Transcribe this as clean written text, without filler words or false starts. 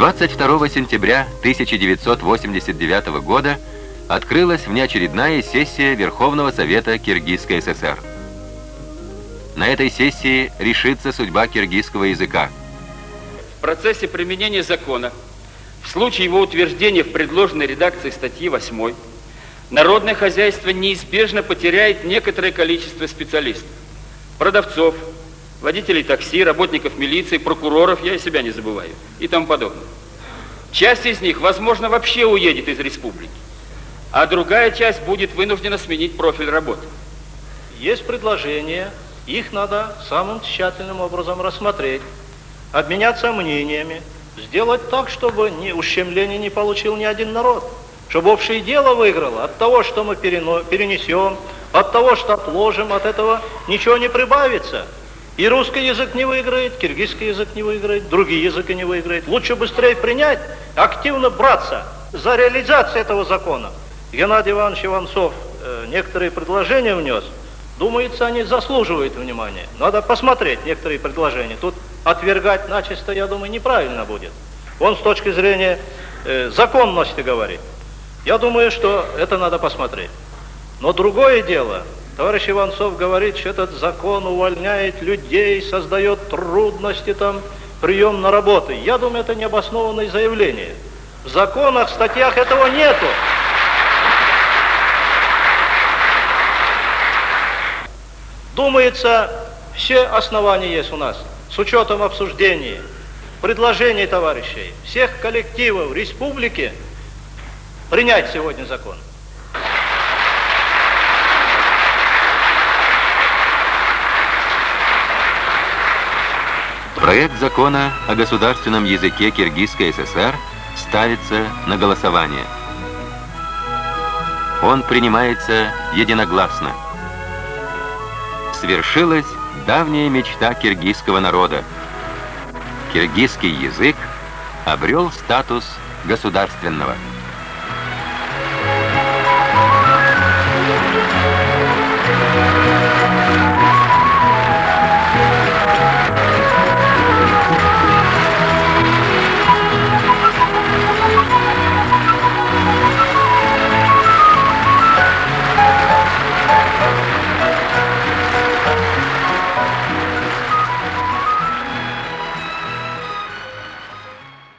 22 сентября 1989 года открылась внеочередная сессия Верховного Совета Киргизской ССР. На этой сессии решится судьба киргизского языка. В процессе применения закона, в случае его утверждения в предложенной редакции статьи 8, народное хозяйство неизбежно потеряет некоторое количество специалистов, продавцов, водителей такси, работников милиции, прокуроров, я и себя не забываю, и тому подобное. Часть из них, возможно, вообще уедет из республики, а другая часть будет вынуждена сменить профиль работы. Есть предложения, их надо самым тщательным образом рассмотреть, обменяться мнениями, сделать так, чтобы ущемления не получил ни один народ, чтобы общее дело выиграло. От того, что мы перенесем, от того, что отложим, от этого ничего не прибавится. И русский язык не выиграет, киргизский язык не выиграет, другие языки не выиграют. Лучше быстрее принять, активно браться за реализацию этого закона. Геннадий Иванович Иванцов некоторые предложения внес. Думается, они заслуживают внимания. Надо посмотреть некоторые предложения. Тут отвергать начисто, я думаю, неправильно будет. Он с точки зрения законности говорит. Я думаю, что это надо посмотреть. Но другое дело, товарищ Иванцов говорит, что этот закон увольняет людей, создает трудности, там, прием на работу. Я думаю, это необоснованное заявление. В законах, в статьях этого нету. Думается, все основания есть у нас, с учетом обсуждений, предложений товарищей, всех коллективов республики, принять сегодня закон. Проект закона о государственном языке Киргизской ССР ставится на голосование. Он принимается единогласно. Свершилась давняя мечта киргизского народа. Киргизский язык обрел статус государственного.